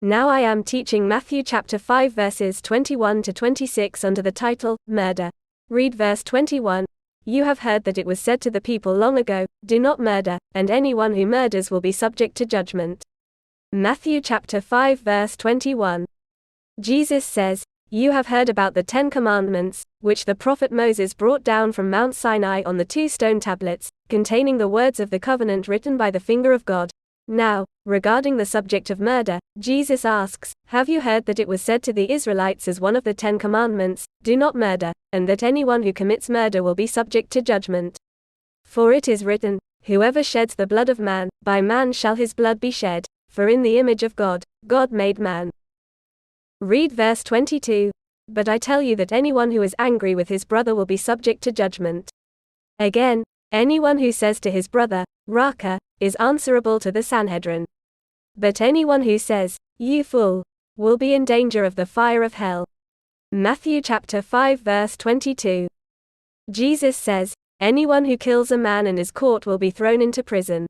Now I am teaching Matthew chapter 5 verses 21 to 26 under the title, Murder. Read verse 21. You have heard that it was said to the people long ago, do not murder, and anyone who murders will be subject to judgment. Matthew chapter 5 verse 21. Jesus says, you have heard about the 10 Commandments, which the prophet Moses brought down from Mount Sinai on the 2 stone tablets, containing the words of the covenant written by the finger of God. Now, regarding the subject of murder, Jesus asks, have you heard that it was said to the Israelites as one of the 10 Commandments, do not murder, and that anyone who commits murder will be subject to judgment? For it is written, whoever sheds the blood of man, by man shall his blood be shed, for in the image of God, God made man. Read verse 22. But I tell you that anyone who is angry with his brother will be subject to judgment. Again, anyone who says to his brother, Raka, is answerable to the Sanhedrin. But anyone who says, you fool, will be in danger of the fire of hell. Matthew chapter 5 verse 22. Jesus says, anyone who kills a man and is caught will be thrown into prison.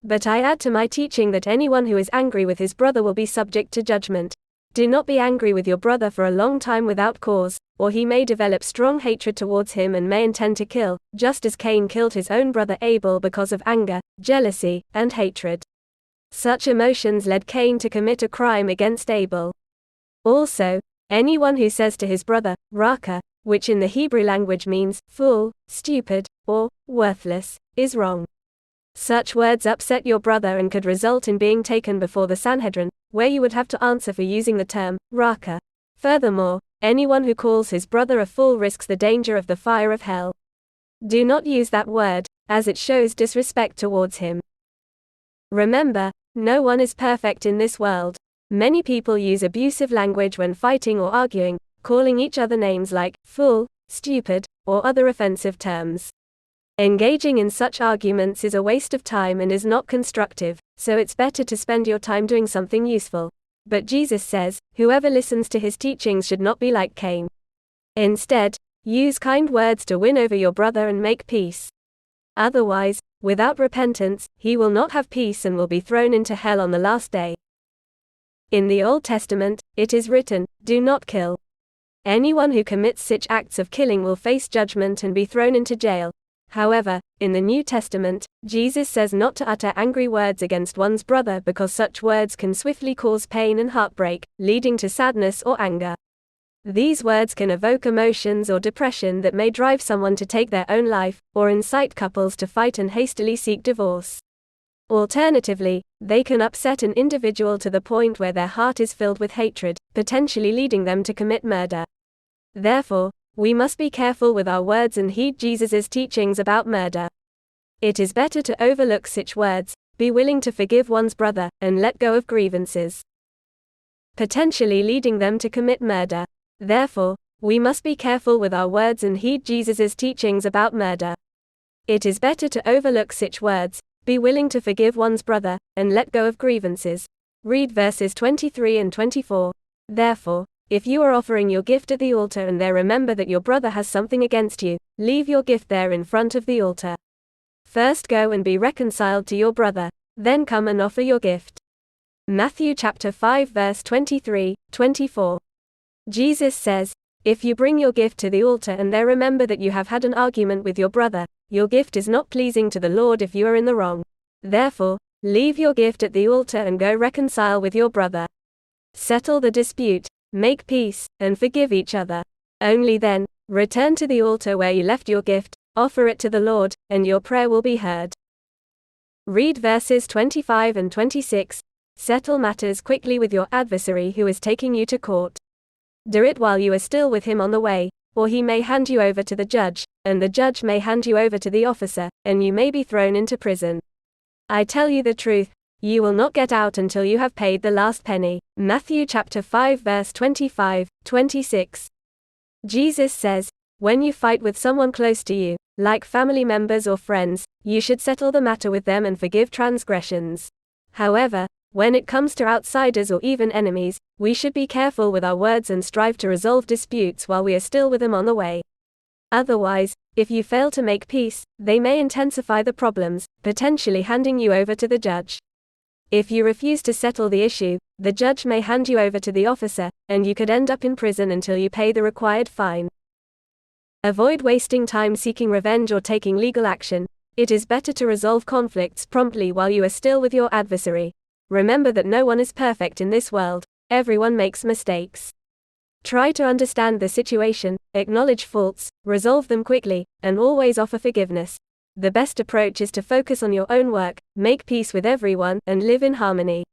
But I add to my teaching that anyone who is angry with his brother will be subject to judgment. Do not be angry with your brother for a long time without cause, or he may develop strong hatred towards him and may intend to kill, just as Cain killed his own brother Abel because of anger, jealousy, and hatred. Such emotions led Cain to commit a crime against Abel. Also, anyone who says to his brother, Raka, which in the Hebrew language means fool, stupid, or worthless, is wrong. Such words upset your brother and could result in being taken before the Sanhedrin, where you would have to answer for using the term, Raka. Furthermore, anyone who calls his brother a fool risks the danger of the fire of hell. Do not use that word, as it shows disrespect towards him. Remember, no one is perfect in this world. Many people use abusive language when fighting or arguing, calling each other names like fool, stupid, or other offensive terms. Engaging in such arguments is a waste of time and is not constructive, so it's better to spend your time doing something useful. But Jesus says, whoever listens to his teachings should not be like Cain. Instead, use kind words to win over your brother and make peace. Otherwise, without repentance, he will not have peace and will be thrown into hell on the last day. In the Old Testament, it is written, do not kill. Anyone who commits such acts of killing will face judgment and be thrown into jail. However, in the New Testament, Jesus says not to utter angry words against one's brother because such words can swiftly cause pain and heartbreak, leading to sadness or anger. These words can evoke emotions or depression that may drive someone to take their own life, or incite couples to fight and hastily seek divorce. Alternatively, they can upset an individual to the point where their heart is filled with hatred, potentially leading them to commit murder. Therefore, we must be careful with our words and heed Jesus' teachings about murder. It is better to overlook such words, be willing to forgive one's brother, and let go of grievances, potentially leading them to commit murder. Therefore, we must be careful with our words and heed Jesus' teachings about murder. It is better to overlook such words, be willing to forgive one's brother, and let go of grievances. Read verses 23 and 24. Therefore, if you are offering your gift at the altar and there remember that your brother has something against you, leave your gift there in front of the altar. First go and be reconciled to your brother, then come and offer your gift. Matthew chapter 5 verse 23, 24. Jesus says, if you bring your gift to the altar and there remember that you have had an argument with your brother, your gift is not pleasing to the Lord if you are in the wrong. Therefore, leave your gift at the altar and go reconcile with your brother. Settle the dispute. Make peace, and forgive each other. Only then, return to the altar where you left your gift, offer it to the Lord, and your prayer will be heard. Read verses 25 and 26. Settle matters quickly with your adversary who is taking you to court. Do it while you are still with him on the way, or he may hand you over to the judge, and the judge may hand you over to the officer, and you may be thrown into prison. I tell you the truth, you will not get out until you have paid the last penny. Matthew chapter 5 verse 25, 26. Jesus says, when you fight with someone close to you, like family members or friends, you should settle the matter with them and forgive transgressions. However, when it comes to outsiders or even enemies, we should be careful with our words and strive to resolve disputes while we are still with them on the way. Otherwise, if you fail to make peace, they may intensify the problems, potentially handing you over to the judge. If you refuse to settle the issue, the judge may hand you over to the officer, and you could end up in prison until you pay the required fine. Avoid wasting time seeking revenge or taking legal action. It is better to resolve conflicts promptly while you are still with your adversary. Remember that no one is perfect in this world. Everyone makes mistakes. Try to understand the situation, acknowledge faults, resolve them quickly, and always offer forgiveness. The best approach is to focus on your own work, make peace with everyone, and live in harmony.